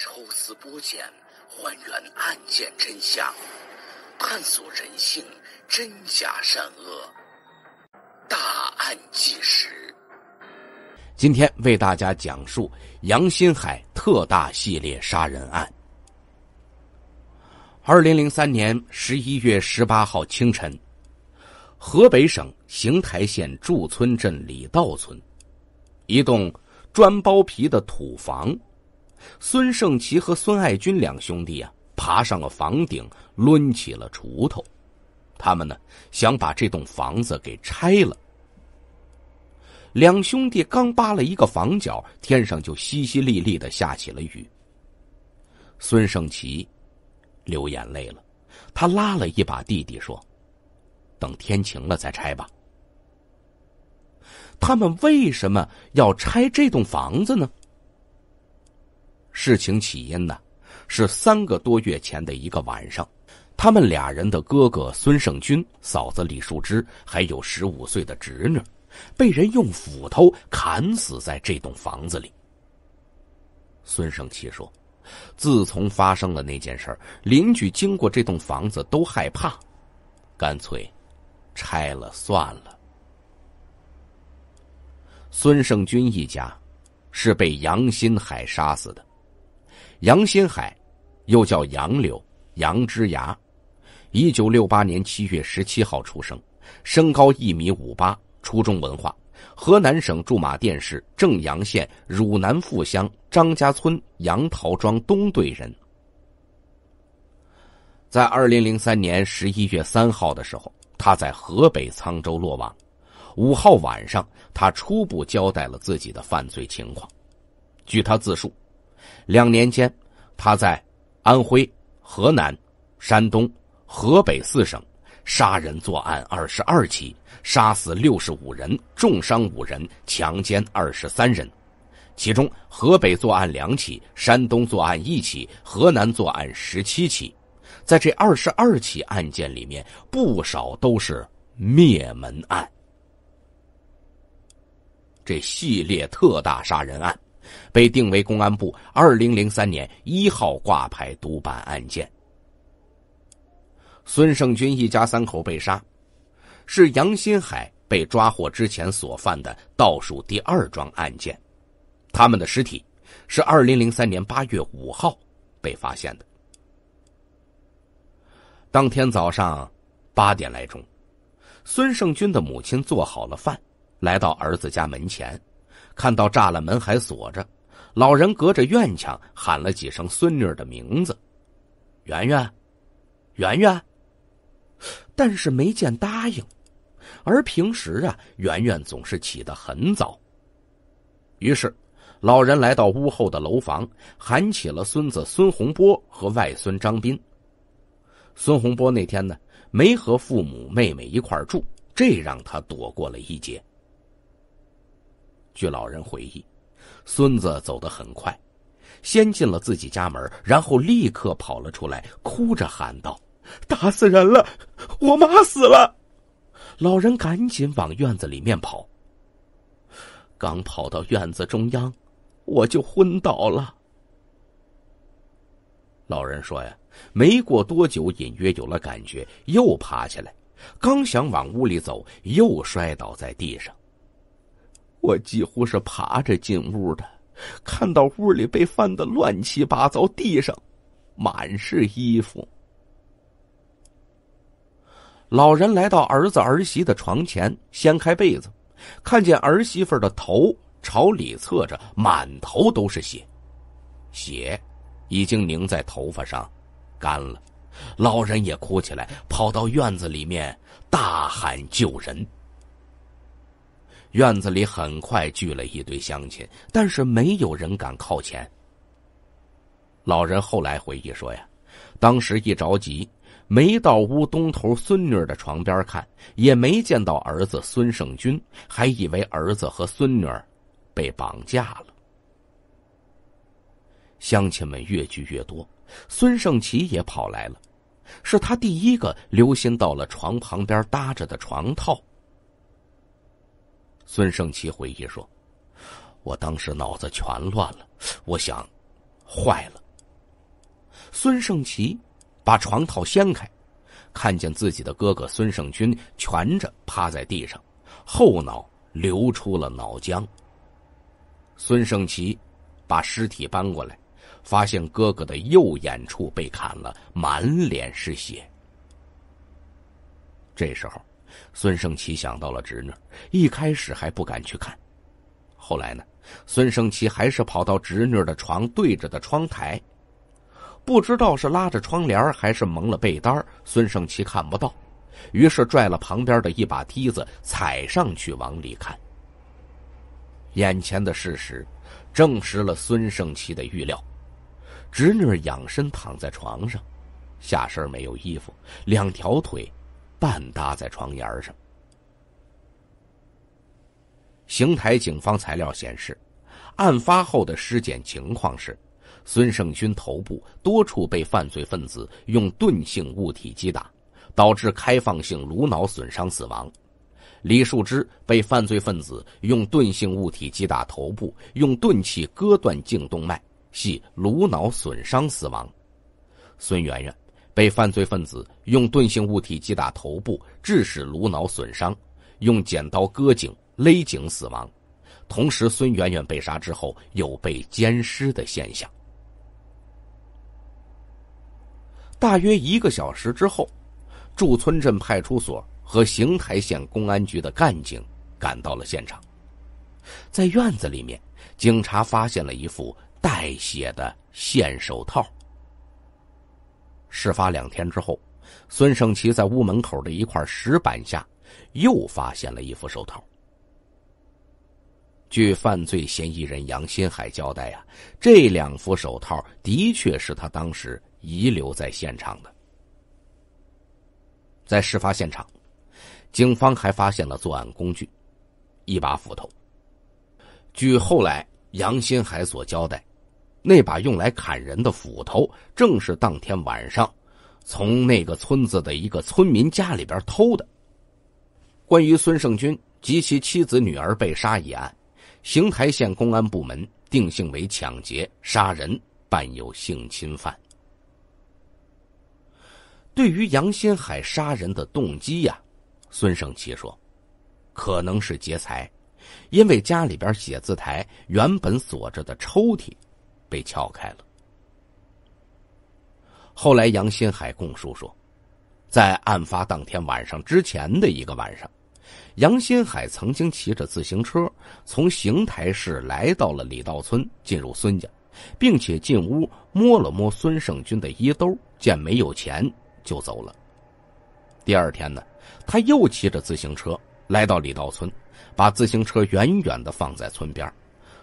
抽丝剥茧，还原案件真相，探索人性真假善恶，大案纪实。今天为大家讲述杨新海特大系列杀人案。2003年11月18号清晨，河北省邢台县祝村镇李道村，一栋砖包皮的土房，孙胜奇和孙爱军两兄弟爬上了房顶，抡起了锄头。他们想把这栋房子给拆了。两兄弟刚扒了一个房角，天上就淅淅沥沥地下起了雨。孙胜奇流眼泪了，他拉了一把弟弟说：“等天晴了再拆吧。”他们为什么要拆这栋房子呢？事情起因是3个多月前的一个晚上，他们俩人的哥哥孙胜军、嫂子李树枝还有15岁的侄女被人用斧头砍死在这栋房子里。孙胜奇说，自从发生了那件事，邻居经过这栋房子都害怕，干脆拆了算了。孙胜军一家是被杨新海杀死的。杨新海又叫杨柳、杨之牙，1968年7月17号出生，身高1.58米，初中文化，河南省驻马店市正阳县汝南富乡张家村杨桃庄东队人。在2003年11月3号的时候，他在河北沧州落网。5号晚上，他初步交代了自己的犯罪情况。据他自述，2年间他在安徽、河南、山东、河北4省杀人作案22起，杀死65人，重伤5人，强奸23人。其中河北作案2起，山东作案1起，河南作案17起。在这22起案件里面，不少都是灭门案。这系列特大杀人案被定为公安部2003年1号挂牌督办案件。孙胜军一家3口被杀，是杨新海被抓获之前所犯的倒数第2桩案件。他们的尸体是2003年8月5号被发现的。当天早上8点来钟，孙胜军的母亲做好了饭，来到儿子家门前，看到栅栏门还锁着，老人隔着院墙喊了几声孙女的名字：“圆圆，圆圆。”但是没见答应。而平时圆圆总是起得很早。于是老人来到屋后的楼房，喊起了孙子孙洪波和外孙张斌。孙洪波那天没和父母妹妹一块住，这让他躲过了一劫。据老人回忆，孙子走得很快，先进了自己家门，然后立刻跑了出来，哭着喊道：“打死人了，我妈死了！”老人赶紧往院子里面跑。刚跑到院子中央，我就昏倒了。老人说没过多久隐约有了感觉，又爬起来，刚想往屋里走，又摔倒在地上。我几乎是爬着进屋的，看到屋里被翻得乱七八糟，地上满是衣服。老人来到儿子儿媳的床前，掀开被子，看见儿媳妇的头朝里侧着，满头都是血，血已经凝在头发上干了。老人也哭起来，跑到院子里面大喊救人。院子里很快聚了一堆乡亲，但是没有人敢靠前。老人后来回忆说当时一着急，没到屋东头孙女的床边看，也没见到儿子孙胜军，还以为儿子和孙女被绑架了。乡亲们越聚越多，孙胜奇也跑来了，是他第一个留心到了床旁边搭着的床套。孙胜奇回忆说，我当时脑子全乱了，我想坏了，孙胜奇把床套掀开，看见自己的哥哥孙胜军蜷着趴在地上，后脑流出了脑浆。孙胜奇把尸体搬过来，发现哥哥的右眼处被砍了，满脸是血。这时候孙胜奇想到了侄女，一开始还不敢去看。后来呢，孙胜奇还是跑到侄女的床对着的窗台，不知道是拉着窗帘还是蒙了被单，孙胜奇看不到，于是拽了旁边的一把梯子踩上去往里看。眼前的事实证实了孙胜奇的预料，侄女仰身躺在床上，下身没有衣服，两条腿半搭在床沿上。邢台警方材料显示，案发后的尸检情况是，孙胜军头部多处被犯罪分子用钝性物体击打，导致开放性颅脑损伤死亡。李树枝被犯罪分子用钝性物体击打头部，用钝器割断颈动脉，系颅脑损伤死亡。孙媛媛被犯罪分子用钝性物体击打头部，致使颅脑损伤，用剪刀割颈勒颈死亡。同时孙媛媛被杀之后有被奸尸的现象。大约1个小时之后，驻村镇派出所和邢台县公安局的干警赶到了现场。在院子里面，警察发现了一副带血的线手套。事发2天之后，孙胜奇在屋门口的一块石板下又发现了一副手套。据犯罪嫌疑人杨新海交代呀，这2副手套的确是他当时遗留在现场的。在事发现场，警方还发现了作案工具，一把斧头。据后来杨新海所交代，那把用来砍人的斧头正是当天晚上从那个村子的一个村民家里边偷的。关于孙胜军及其妻子女儿被杀一案，邢台县公安部门定性为抢劫、杀人，伴有性侵犯。对于杨新海杀人的动机呀，孙胜奇说，可能是劫财，因为家里边写字台原本锁着的抽屉被撬开了。后来杨新海供述说，在案发当天晚上之前的一个晚上，杨新海曾经骑着自行车从邢台市来到了李道村，进入孙家，并且进屋摸了摸孙胜军的衣兜，见没有钱就走了。第二天呢，他又骑着自行车来到李道村，把自行车远远地放在村边，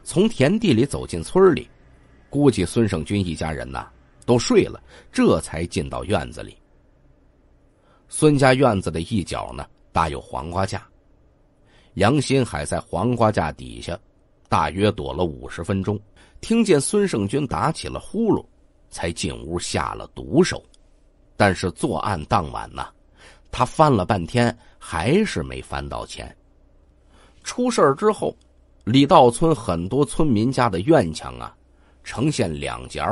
从田地里走进村里，估计孙胜军一家人都睡了，这才进到院子里。孙家院子的一角搭有黄瓜架，杨新海在黄瓜架底下大约躲了50分钟，听见孙胜军打起了呼噜，才进屋下了毒手。但是作案当晚他翻了半天还是没翻到钱。出事之后，李道村很多村民家的院墙呈现2截，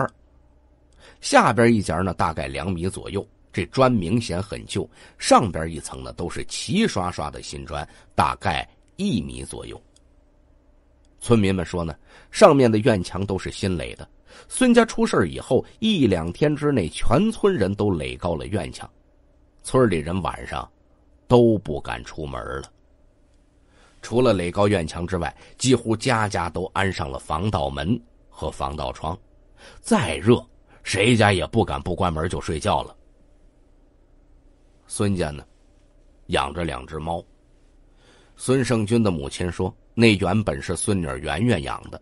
下边一截大概2米左右，这砖明显很旧，上边一层都是齐刷刷的新砖，大概1米左右。村民们说上面的院墙都是新垒的，孙家出事以后1、2天之内，全村人都垒高了院墙，村里人晚上都不敢出门了。除了垒高院墙之外，几乎家家都安上了防盗门和防盗窗，再热谁家也不敢不关门就睡觉了。孙家养着2只猫。孙胜军的母亲说，那原本是孙女圆圆养的，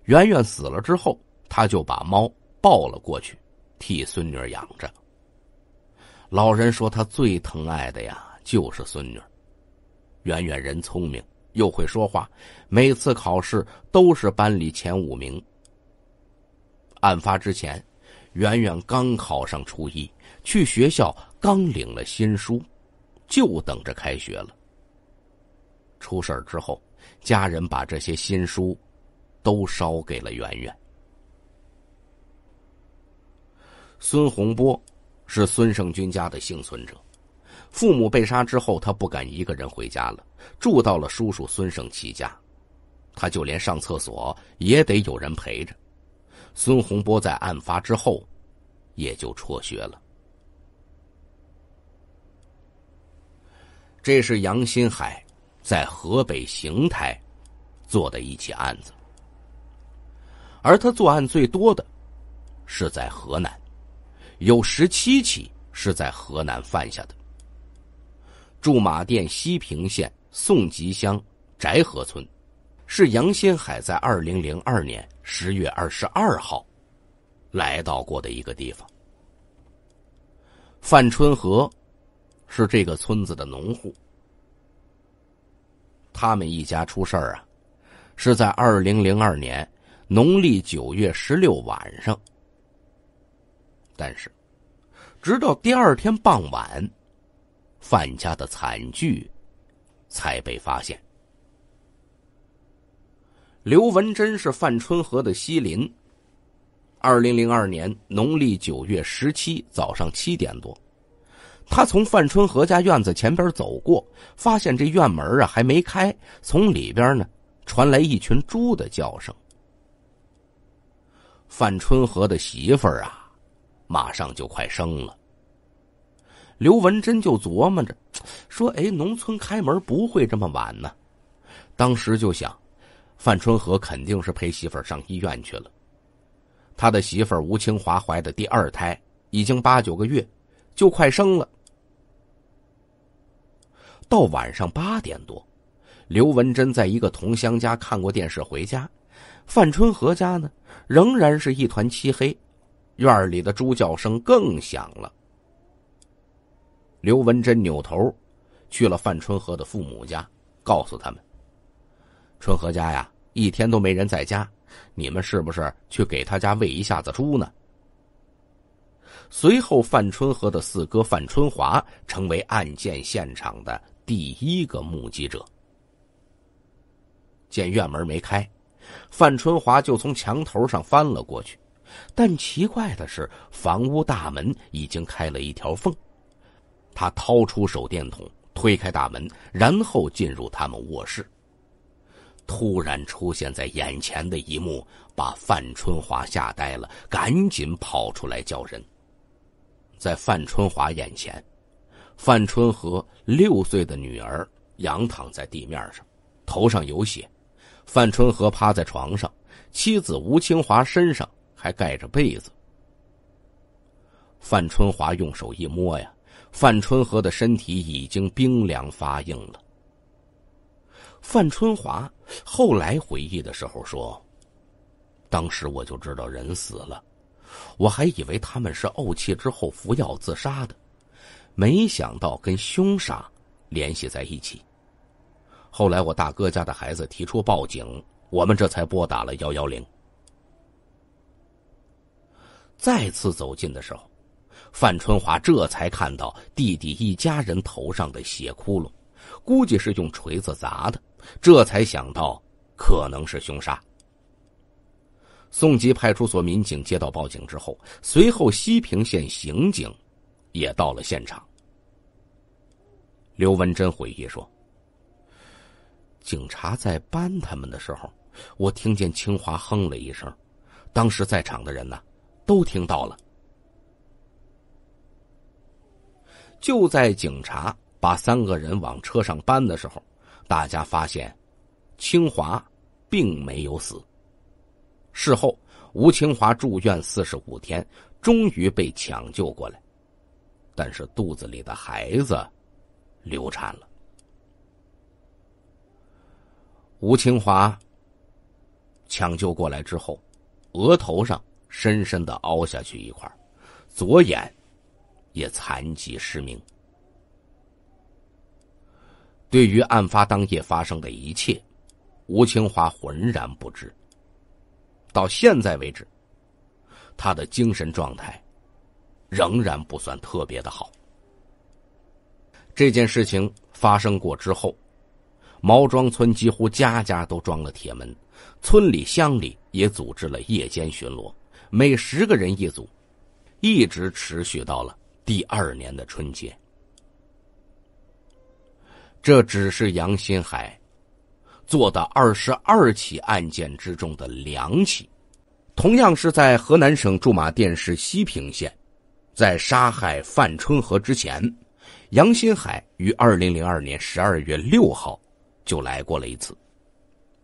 圆圆死了之后，他就把猫抱了过去，替孙女养着。老人说他最疼爱的就是孙女。圆圆人聪明又会说话，每次考试都是班里前5名。案发之前，圆圆刚考上初1，去学校刚领了新书，就等着开学了。出事之后，家人把这些新书都烧给了圆圆。孙洪波是孙胜军家的幸存者，父母被杀之后，他不敢一个人回家了，住到了叔叔孙胜奇家。他就连上厕所也得有人陪着。孙洪波在案发之后也就辍学了。这是杨新海在河北邢台做的一起案子，而他作案最多的是在河南，有17起是在河南犯下的。驻马店西平县宋集乡翟河村是杨新海在2002年10月22号来到过的一个地方。范春和是这个村子的农户，他们一家出事儿啊，是在2002年农历9月16晚上。但是直到第二天傍晚，范家的惨剧才被发现。刘文珍是范春和的西邻。2002年农历9月17早上7点多，他从范春和家院子前边走过，发现这院门啊还没开，从里边呢传来一群猪的叫声。范春和的媳妇儿啊马上就快生了。刘文珍就琢磨着说，农村开门不会这么晚呢。当时就想，范春和肯定是陪媳妇儿上医院去了。他的媳妇儿吴清华怀的第二胎已经8、9个月，就快生了。到晚上8点多，刘文珍在一个同乡家看过电视回家，范春和家呢仍然是一团漆黑，院里的猪叫声更响了。刘文珍扭头去了范春和的父母家，告诉他们，春和家呀一天都没人在家，你们是不是去给他家喂一下子猪呢？随后范春和的四哥范春华成为案件现场的第一个目击者。见院门没开，范春华就从墙头上翻了过去，但奇怪的是，房屋大门已经开了一条缝。他掏出手电筒，推开大门，然后进入他们卧室。突然出现在眼前的一幕把范春华吓呆了，赶紧跑出来叫人。在范春华眼前，范春和6岁的女儿仰躺在地面上，头上有血。范春和趴在床上，妻子吴清华身上还盖着被子。范春华用手一摸呀，范春和的身体已经冰凉发硬了。范春华后来回忆的时候说，当时我就知道人死了，我还以为他们是怄气之后服药自杀的，没想到跟凶杀联系在一起。后来我大哥家的孩子提出报警，我们这才拨打了110。再次走近的时候，范春华这才看到弟弟一家人头上的血窟窿，估计是用锤子砸的，这才想到可能是凶杀。宋集派出所民警接到报警之后，随后西平县刑警也到了现场。刘文珍回忆说，警察在搬他们的时候，我听见清华哼了一声，当时在场的人呢都听到了。就在警察把3个人往车上搬的时候，大家发现清华并没有死。事后吴清华住院45天，终于被抢救过来，但是肚子里的孩子流产了。吴清华抢救过来之后，额头上深深地凹下去一块，左眼也残疾失明。对于案发当夜发生的一切，吴清华浑然不知。到现在为止，他的精神状态仍然不算特别的好。这件事情发生过之后，毛庄村几乎家家都装了铁门，村里乡里也组织了夜间巡逻，每10个人一组。一直持续到了第2年的春节。这只是杨新海做的22起案件之中的2起。同样是在河南省驻马店市西平县，在杀害范春和之前，杨新海于2002年12月6号就来过了一次。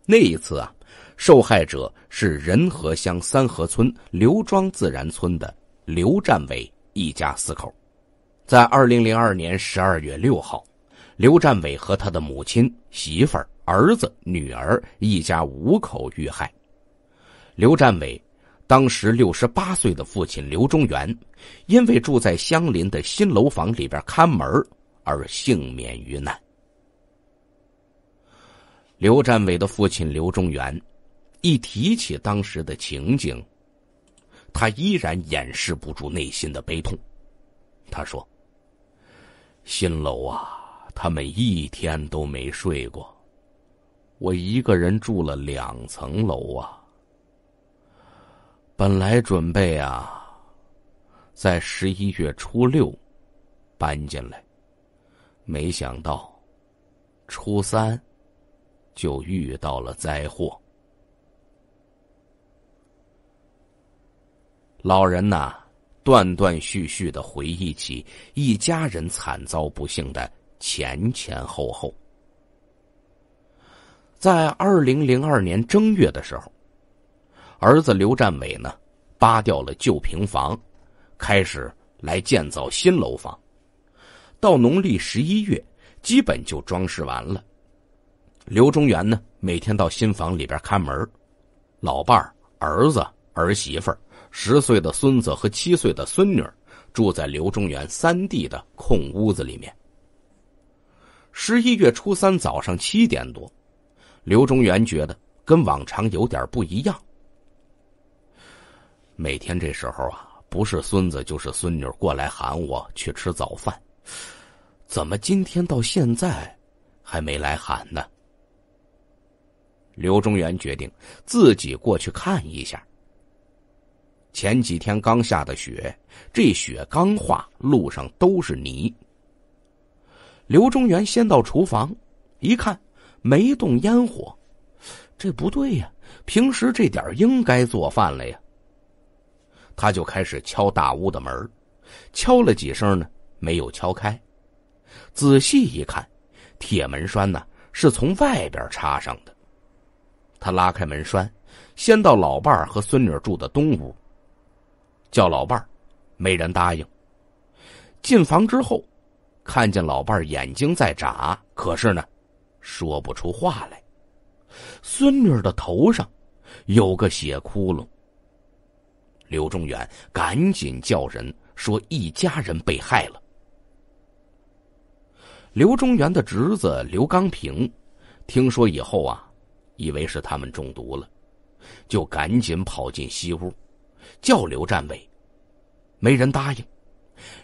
那一次啊，受害者是仁和乡三河村刘庄自然村的刘占伟一家4口。在2002年12月6号，刘占伟和他的母亲、媳妇儿、儿子、女儿一家5口遇害。刘占伟当时68岁的父亲刘中元，因为住在相邻的新楼房里边看门而幸免于难。刘占伟的父亲刘中元一提起当时的情景，他依然掩饰不住内心的悲痛。他说：新楼啊，他们一天都没睡过，我一个人住了2层楼啊。本来准备啊，在11月初6搬进来，没想到初3就遇到了灾祸。老人呐，断断续续地回忆起一家人惨遭不幸的前前后后。在2002年正月的时候，儿子刘占伟呢，扒掉了旧平房，开始来建造新楼房。到农历11月，基本就装饰完了。刘中元呢，每天到新房里边看门，老伴儿、儿子、儿媳妇儿、10岁的孙子和7岁的孙女住在刘中元3弟的空屋子里面。11月初3早上7点多，刘中元觉得跟往常有点不一样。每天这时候啊，不是孙子就是孙女过来喊我去吃早饭，怎么今天到现在还没来喊呢？刘中元决定自己过去看一下。前几天刚下的雪，这雪刚化，路上都是泥。刘中元先到厨房一看，没动烟火，这不对呀，平时这点应该做饭了呀。他就开始敲大屋的门，敲了几声呢，没有敲开。仔细一看，铁门栓呢是从外边插上的。他拉开门栓，先到老伴儿和孙女住的东屋，叫老伴儿，没人答应。进房之后，看见老伴儿眼睛在眨，可是呢，说不出话来。孙女的头上有个血窟窿。刘中元赶紧叫人说一家人被害了。刘中元的侄子刘刚平听说以后啊，以为是他们中毒了，就赶紧跑进西屋叫刘占伟，没人答应。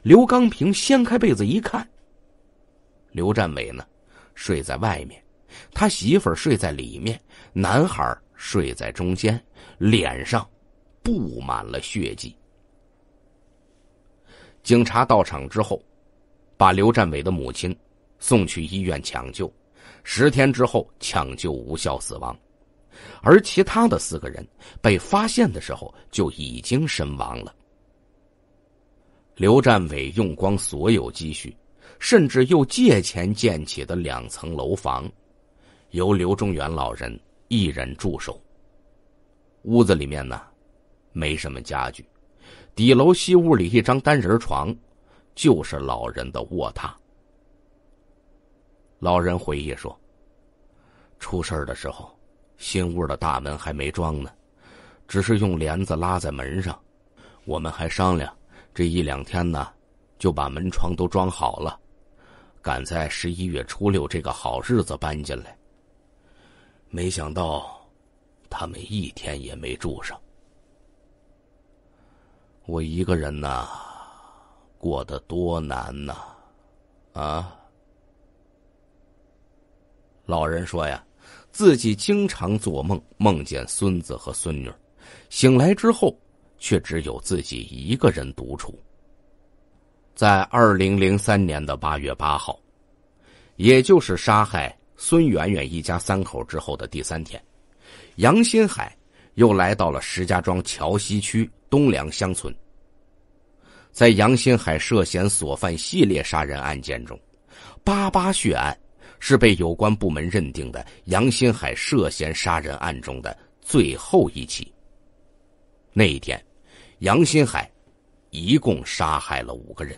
刘刚平掀开被子一看，刘占伟呢睡在外面，他媳妇儿睡在里面，男孩睡在中间，脸上布满了血迹。警察到场之后，把刘占伟的母亲送去医院抢救，10天之后抢救无效死亡，而其他的4个人被发现的时候就已经身亡了。刘占伟用光所有积蓄，甚至又借钱建起的2层楼房，由刘中元老人一人驻守。屋子里面呢没什么家具，底楼西屋里一张单人床，就是老人的卧榻。老人回忆说，出事的时候，新屋的大门还没装呢，只是用帘子拉在门上。我们还商量，这1、2天呢，就把门窗都装好了，赶在11月初6这个好日子搬进来。没想到，他们一天也没住上。我一个人呐，过得多难呐！啊！老人说呀，自己经常做梦，梦见孙子和孙女，醒来之后却只有自己一个人独处。在2003年的8月8号，也就是杀害孙媛媛一家3口之后的第3天，杨新海又来到了石家庄桥西区东梁乡村。在杨新海涉嫌所犯系列杀人案件中，88血案是被有关部门认定的杨新海涉嫌杀人案中的最后一起。那一天，杨新海一共杀害了5个人。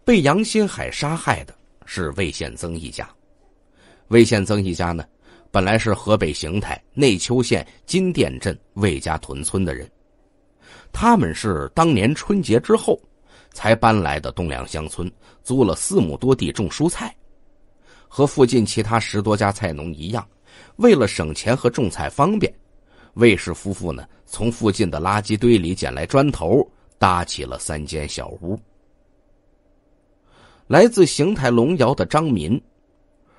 被杨新海杀害的是魏宪增一家。魏宪增一家呢，本来是河北邢台内丘县金店镇魏家屯村的人，他们是当年春节之后才搬来的东梁乡村，租了4亩多地种蔬菜。和附近其他10多家菜农一样，为了省钱和种菜方便，魏氏夫妇呢，从附近的垃圾堆里捡来砖头，搭起了3间小屋。来自邢台龙窑的张民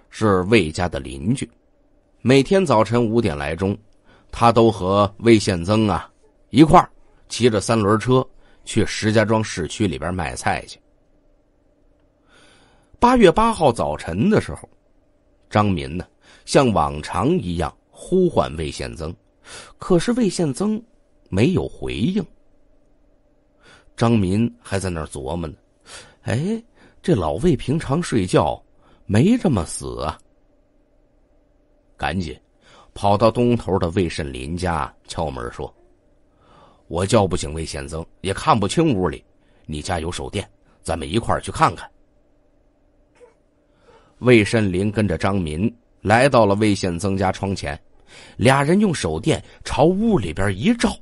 是魏家的邻居，每天早晨5点来钟，他都和魏宪增一块儿骑着3轮车去石家庄市区里边卖菜去。8月8号早晨的时候，张民呢像往常一样呼唤魏宪增，可是魏宪增没有回应。张民还在那儿琢磨呢，这老魏平常睡觉没这么死啊。赶紧跑到东头的魏慎林家敲门说，我叫不醒魏宪增，也看不清屋里，你家有手电，咱们一块儿去看看。魏慎林跟着张民来到了魏宪增家窗前，俩人用手电朝屋里边一照，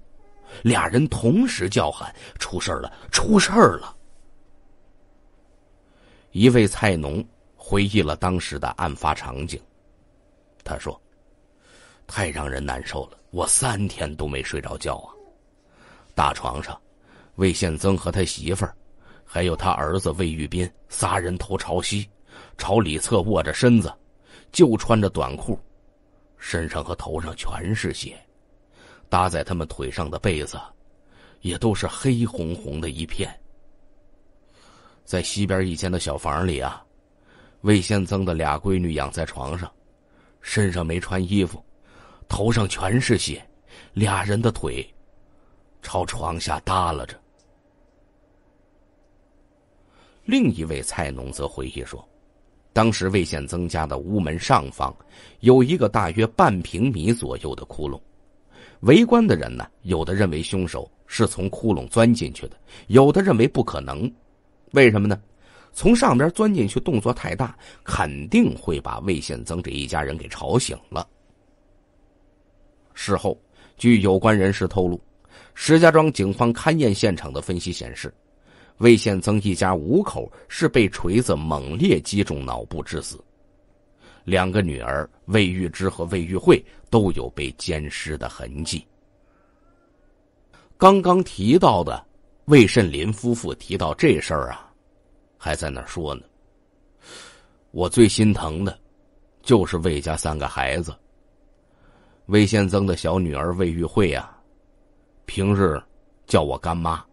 俩人同时叫喊，出事了，出事了。一位菜农回忆了当时的案发场景，他说，太让人难受了，我3天都没睡着觉啊。大床上，魏宪增和他媳妇儿还有他儿子魏玉斌仨人头朝西，朝里侧卧着身子，就穿着短裤，身上和头上全是血，搭在他们腿上的被子也都是黑红红的一片。在西边一间的小房里魏宪增的俩闺女仰在床上，身上没穿衣服，头上全是血，俩人的腿朝床下耷拉着。另一位菜农则回忆说，当时魏宪增家的屋门上方有一个大约半平米左右的窟窿，围观的人呢，有的认为凶手是从窟窿钻进去的，有的认为不可能。为什么呢？从上边钻进去动作太大，肯定会把魏宪增这一家人给吵醒了。事后，据有关人士透露，石家庄警方勘验现场的分析显示，魏宪增一家5口是被锤子猛烈击中脑部致死，2个女儿魏玉芝和魏玉慧都有被奸尸的痕迹。刚刚提到的魏慎林夫妇提到这事儿还在那儿说呢，我最心疼的就是魏家3个孩子。魏宪增的小女儿魏玉慧平日叫我干妈，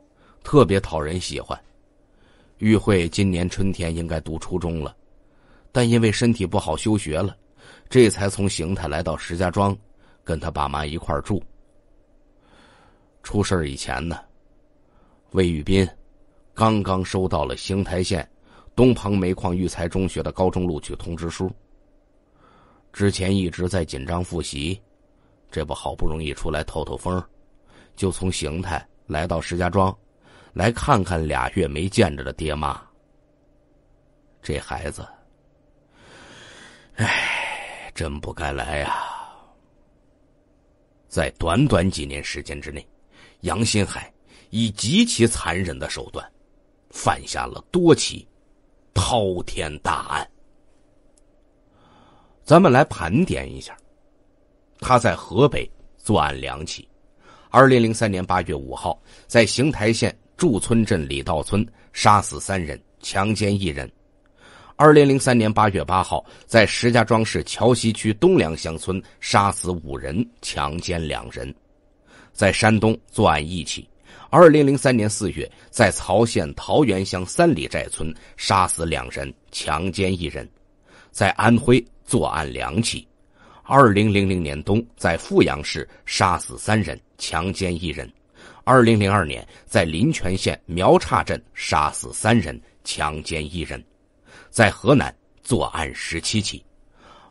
特别讨人喜欢。玉慧今年春天应该读初中了，但因为身体不好休学了，这才从邢台来到石家庄，跟他爸妈一块儿住。出事以前呢，魏玉斌刚刚收到了邢台县东庞煤矿育才中学的高中录取通知书，之前一直在紧张复习，这不好不容易出来透透风，就从邢台来到石家庄，来看看2月没见着的爹妈。这孩子，真不该来在短短几年时间之内，杨新海以极其残忍的手段犯下了多起滔天大案。咱们来盘点一下，他在河北作案2起。2003年8月5号，在邢台县祝村镇李道村杀死3人，强奸1人。2003年8月8号，在石家庄市桥西区东梁乡村杀死5人，强奸2人。在山东作案一起，2003年4月在曹县桃源乡3里寨村杀死2人，强奸1人；在安徽作案2起，2000年冬在阜阳市杀死3人，强奸1人；2002年在临泉县苗岔镇杀死3人，强奸1人；在河南作案17起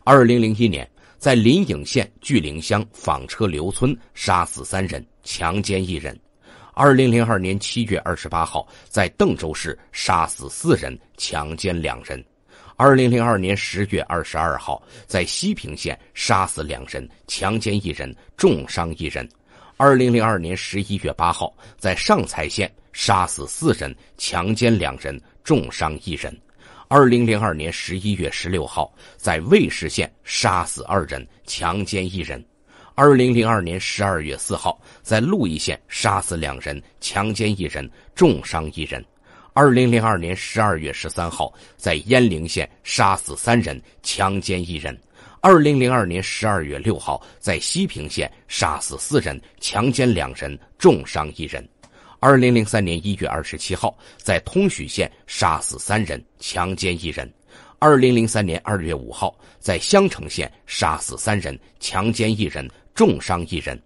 ，2001年在临颍县巨陵乡纺车刘村杀死3人，强奸1人；2002年7月28号在邓州市杀死4人，强奸2人；2002年10月22号在西平县杀死2人，强奸1人，重伤1人；2002年11月8号在上蔡县杀死4人，强奸2人，重伤1人；2002年11月16号在尉氏县杀死2人，强奸1人；2002年12月4号在鹿邑县杀死2人，强奸1人，重伤1人；2002年12月13号在鄢陵县杀死3人，强奸1人；2002年12月6号在西平县杀死4人，强奸2人，重伤1人；2003年1月27号在通许县杀死3人，强奸1人；2003年2月5号在襄城县杀死3人，强奸1人，重伤1人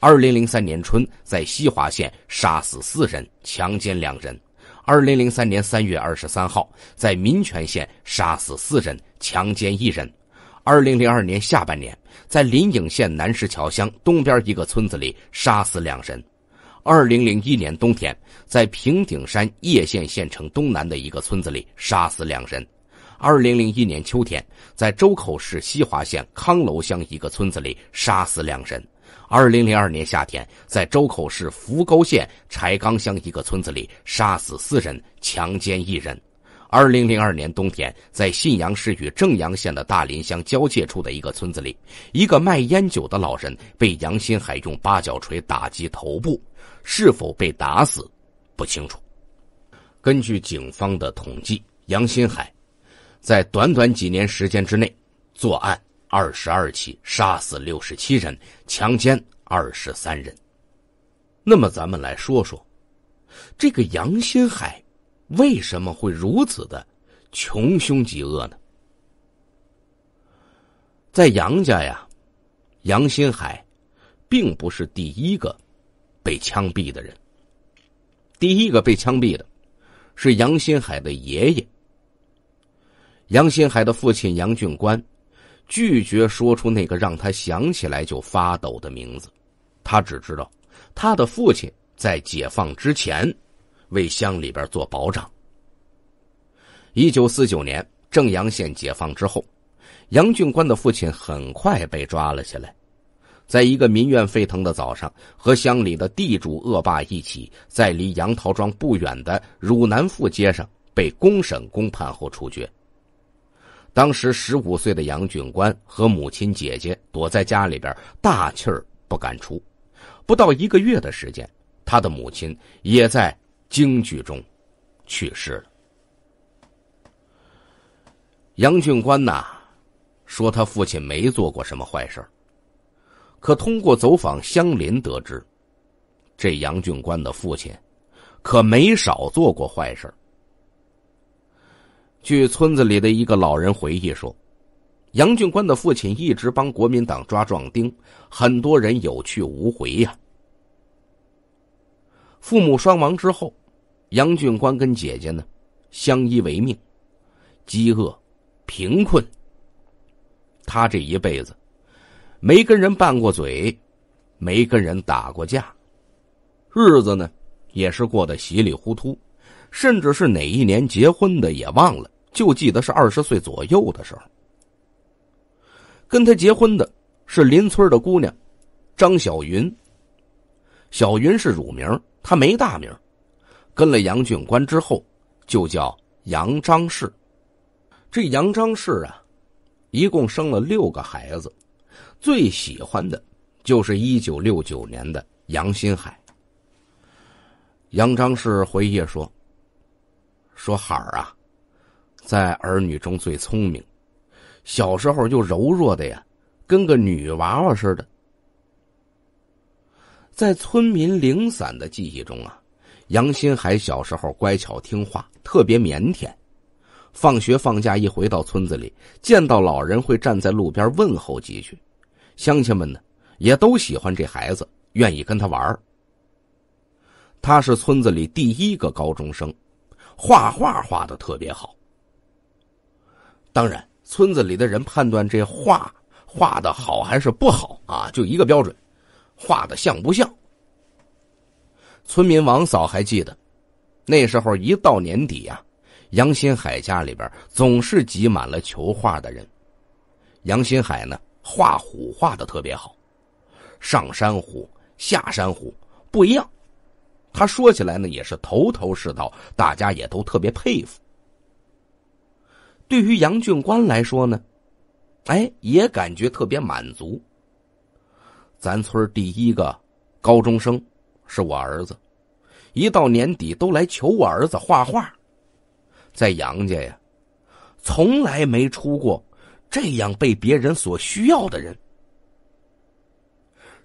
；2003年春在西华县杀死4人，强奸2人；2003年3月23号在民权县杀死4人，强奸1人；2002年下半年在临颍县南石桥乡东边一个村子里杀死2人；2001年冬天在平顶山叶县县城东南的一个村子里杀死2人；2001年秋天在周口市西华县康楼乡一个村子里杀死2人；2002年夏天在周口市福沟县柴岗乡一个村子里杀死4人，强奸1人；2002年冬天在信阳市与正阳县的大林乡交界处的一个村子里，一个卖烟酒的老人被杨新海用八角锤打击头部，是否被打死不清楚。根据警方的统计，杨新海在短短几年时间之内作案22起，杀死67人，强奸23人。那么咱们来说说这个杨新海为什么会如此的穷凶极恶呢？在杨家呀，杨新海并不是第一个被枪毙的人。第一个被枪毙的是杨新海的爷爷。杨新海的父亲杨俊官拒绝说出那个让他想起来就发抖的名字，他只知道他的父亲在解放之前为乡里边做保长。1949年正阳县解放之后，杨俊官的父亲很快被抓了起来，在一个民怨沸腾的早上，和乡里的地主恶霸一起，在离杨桃庄不远的汝南富街上被公审公判后处决。当时15岁的杨俊官和母亲姐姐躲在家里边，大气儿不敢出。不到1个月的时间，他的母亲也在惊惧中去世了。杨俊官说他父亲没做过什么坏事，可通过走访乡邻得知，这杨俊官的父亲可没少做过坏事。据村子里的一个老人回忆说，杨俊官的父亲一直帮国民党抓壮丁，很多人有去无回呀。父母双亡之后，杨俊官跟姐姐呢相依为命，饥饿贫困，他这一辈子没跟人拌过嘴，没跟人打过架，日子呢也是过得稀里糊涂，甚至是哪一年结婚的也忘了，就记得是20岁左右的时候。跟他结婚的是邻村的姑娘张小云，小云是乳名，她没大名，跟了杨俊官之后就叫杨张氏。这杨张氏一共生了6个孩子，最喜欢的就是1969年的杨新海。杨张氏回忆说海儿在儿女中最聪明，小时候就柔弱的跟个女娃娃似的。在村民零散的记忆中啊，杨新海小时候乖巧听话，特别腼腆。放学放假一回到村子里，见到老人会站在路边问候几句，乡亲们呢也都喜欢这孩子，愿意跟他玩。他是村子里第一个高中生，画画画得特别好。当然，村子里的人判断这画画得好还是不好啊，就一个标准，画得像不像。村民王嫂还记得，那时候一到年底啊，杨新海家里边总是挤满了求画的人。杨新海呢，画虎画得特别好，上山虎、下山虎不一样。他说起来呢，也是头头是道，大家也都特别佩服。对于杨俊官来说呢，也感觉特别满足。咱村第一个高中生是我儿子，一到年底都来求我儿子画画。在杨家呀，从来没出过这样被别人所需要的人。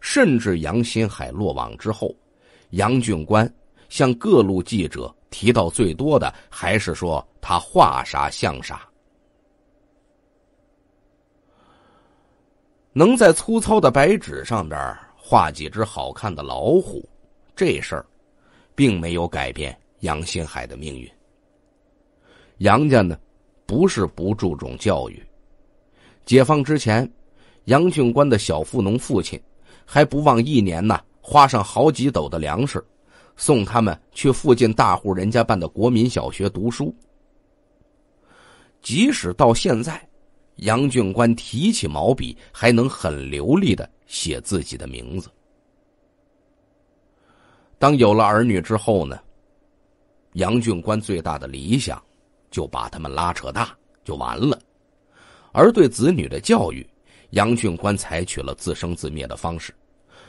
甚至杨新海落网之后，杨俊官向各路记者提到最多的还是说他画啥像啥。能在粗糙的白纸上边画几只好看的老虎，这事儿并没有改变杨新海的命运。杨家呢，不是不注重教育。解放之前，杨俊官的小富农父亲还不忘一年呢花上好几斗的粮食，送他们去附近大户人家办的国民小学读书。即使到现在，杨俊官提起毛笔还能很流利地写自己的名字。当有了儿女之后呢，杨俊官最大的理想就把他们拉扯大就完了。而对子女的教育，杨俊官采取了自生自灭的方式。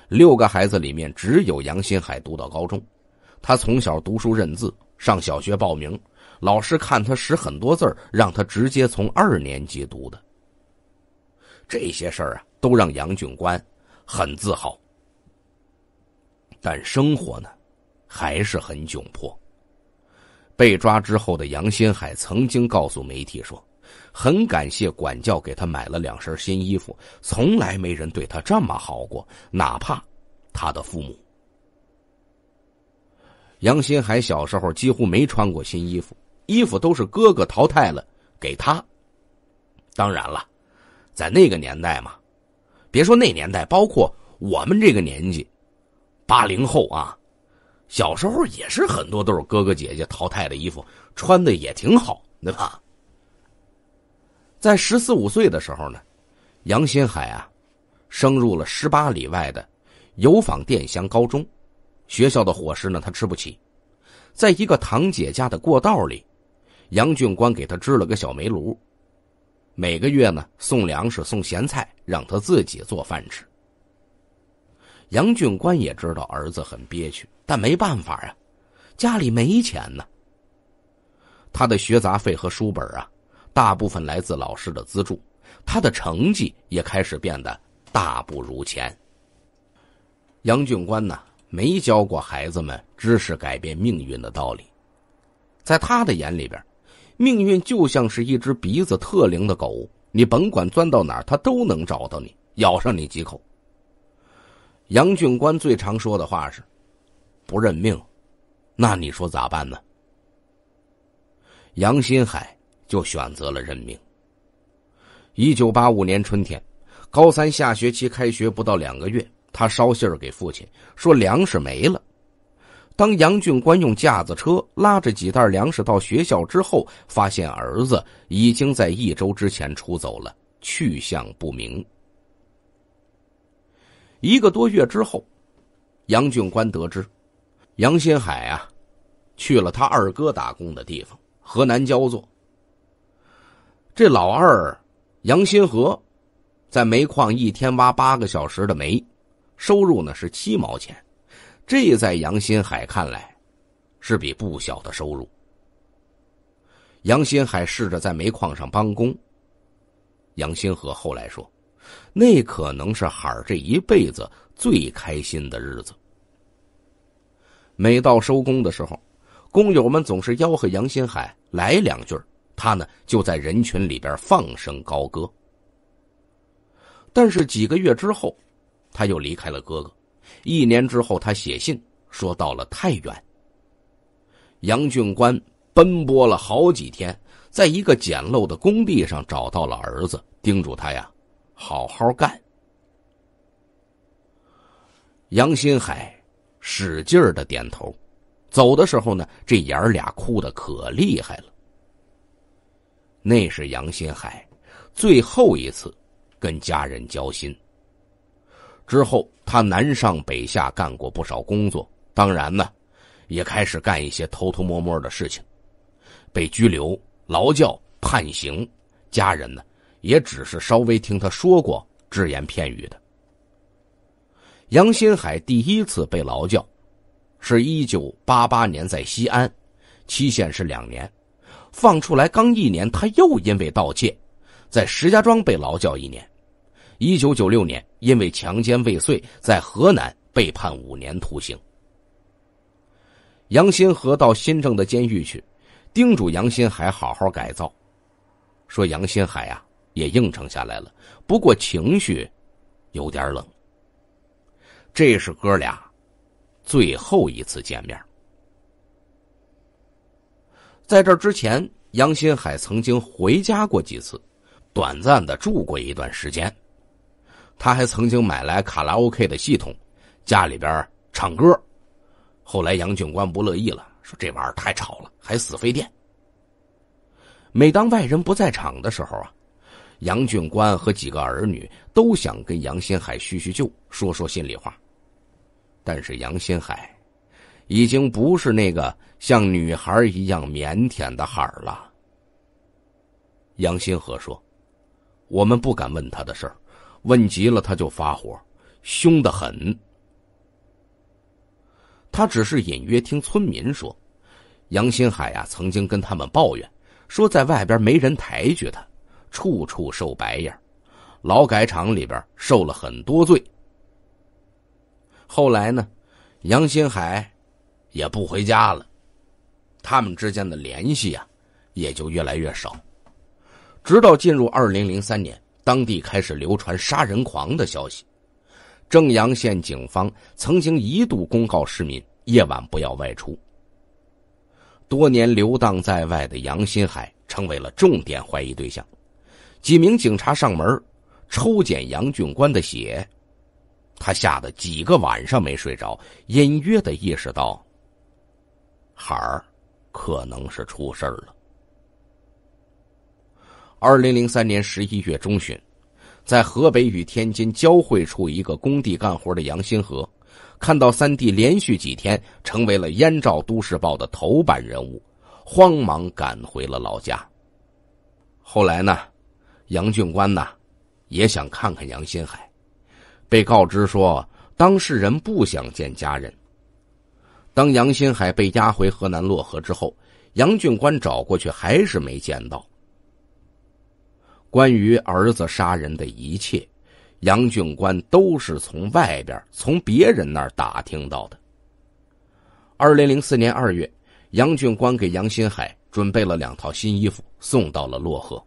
6个孩子里面只有杨新海读到高中。他从小读书认字，上小学报名，老师看他识很多字，让他直接从2年级读的。这些事儿啊，都让杨俊官很自豪。但生活呢，还是很窘迫。被抓之后的杨新海曾经告诉媒体说，很感谢管教给他买了2身新衣服，从来没人对他这么好过，哪怕他的父母。杨新海小时候几乎没穿过新衣服，衣服都是哥哥淘汰了给他。当然了，在那个年代嘛，别说那年代，包括我们这个年纪80后啊，小时候也是很多都是哥哥姐姐淘汰的衣服，穿的也挺好，对吧？在14、15岁的时候呢，杨新海啊，升入了18里外的油坊店乡高中。学校的伙食呢，他吃不起。在一个堂姐家的过道里，杨俊官给他支了个小煤炉，每个月呢送粮食送咸菜，让他自己做饭吃。杨俊官也知道儿子很憋屈，但没办法啊，家里没钱呢。他的学杂费和书本啊，大部分来自老师的资助，他的成绩也开始变得大不如前。杨俊官呢，没教过孩子们知识改变命运的道理。在他的眼里边，命运就像是一只鼻子特灵的狗，你甭管钻到哪儿，他都能找到你，咬上你几口。杨俊官最常说的话是，不认命，那你说咋办呢？杨新海就选择了认命。1985年春天，高3下学期开学不到2个月，他捎信儿给父亲说粮食没了。当杨俊官用架子车拉着几袋粮食到学校之后，发现儿子已经在1周之前出走了，去向不明。1个多月之后，杨俊官得知杨新海啊去了他二哥打工的地方河南焦作。这老二杨新和在煤矿一天挖8个小时的煤，收入呢是7毛钱，这在杨新海看来是笔不小的收入。杨新海试着在煤矿上帮工，杨新和后来说，那可能是海儿这一辈子最开心的日子。每到收工的时候，工友们总是吆喝杨新海来两句，他呢就在人群里边放声高歌。但是几个月之后，他又离开了哥哥。1年之后，他写信说到了太原。杨俊官奔波了好几天，在一个简陋的工地上找到了儿子，叮嘱他呀好好干。杨新海使劲的点头，走的时候呢，这爷儿俩哭得可厉害了。那是杨新海最后一次跟家人交心。之后他南上北下干过不少工作，当然呢也开始干一些偷偷摸摸的事情，被拘留、劳教、判刑，家人呢也只是稍微听他说过只言片语的。杨新海第一次被劳教是1988年在西安，期限是2年，放出来刚1年，他又因为盗窃在石家庄被劳教1年。1996年因为强奸未遂在河南被判5年徒刑。杨新河到新郑的监狱去，叮嘱杨新海好好改造，说杨新海啊也应承下来了，不过情绪有点冷。这是哥俩最后一次见面。在这之前，杨新海曾经回家过几次，短暂的住过一段时间。他还曾经买来卡拉 OK 的系统，家里边唱歌。后来杨俊官不乐意了，说这玩意儿太吵了，还死费电。每当外人不在场的时候啊，杨俊官和几个儿女都想跟杨新海叙叙旧，说说心里话。但是杨新海已经不是那个像女孩一样腼腆的孩儿了。杨新河说，我们不敢问他的事儿，问急了他就发火，凶得很。他只是隐约听村民说，杨新海啊曾经跟他们抱怨，说在外边没人抬举他，处处受白眼，劳改场里边受了很多罪。后来呢，杨新海也不回家了，他们之间的联系啊也就越来越少。直到进入2003年，当地开始流传杀人狂的消息。正阳县警方曾经一度公告市民夜晚不要外出。多年流荡在外的杨新海成为了重点怀疑对象。几名警察上门抽检杨俊官的血，他吓得几个晚上没睡着，隐约的意识到孩儿可能是出事了。2003年11月中旬，在河北与天津交汇处一个工地干活的杨新河，看到3弟连续几天成为了燕赵都市报的头版人物，慌忙赶回了老家。后来呢，杨俊官呢也想看看杨新海，被告知说当事人不想见家人。当杨新海被押回河南漯河之后，杨俊官找过去还是没见到。关于儿子杀人的一切，杨俊官都是从外边从别人那儿打听到的。2004年2月，杨俊官给杨新海准备了2套新衣服，送到了漯河。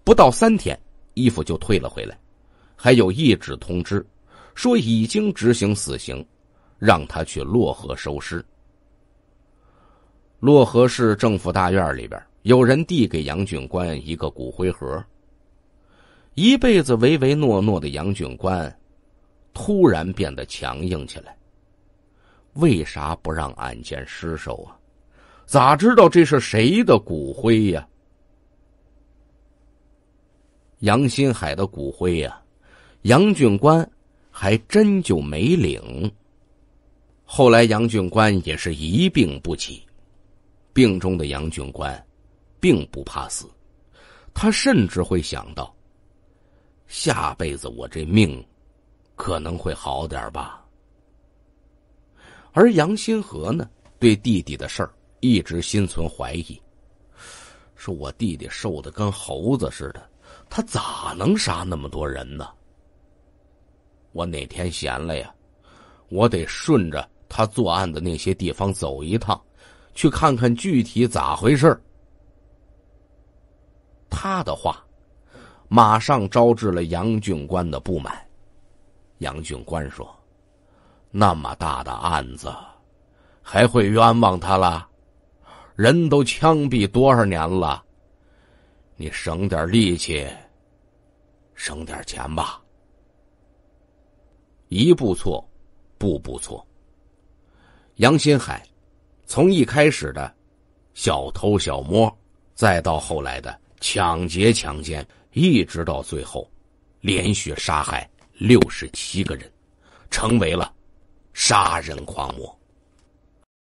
不到3天，衣服就退了回来，还有一纸通知，说已经执行死刑，让他去漯河收尸。漯河市政府大院里边，有人递给杨俊官一个骨灰盒。一辈子唯唯诺诺的杨俊官突然变得强硬起来。为啥不让案件失手啊？咋知道这是谁的骨灰呀？杨新海的骨灰呀，杨俊官还真就没领。后来杨俊官也是一病不起，病中的杨俊官并不怕死，他甚至会想到下辈子我这命可能会好点吧。而杨新河呢，对弟弟的事儿一直心存怀疑，说我弟弟瘦得跟猴子似的，他咋能杀那么多人呢？我哪天闲了呀，我得顺着他作案的那些地方走一趟，去看看具体咋回事。他的话马上招致了杨俊官的不满。杨俊官说：“那么大的案子，还会冤枉他了？人都枪毙多少年了？你省点力气，省点钱吧。”一步错，步步错。杨新海从一开始的小偷小摸，再到后来的抢劫强奸，一直到最后连续杀害67个人，成为了杀人狂魔。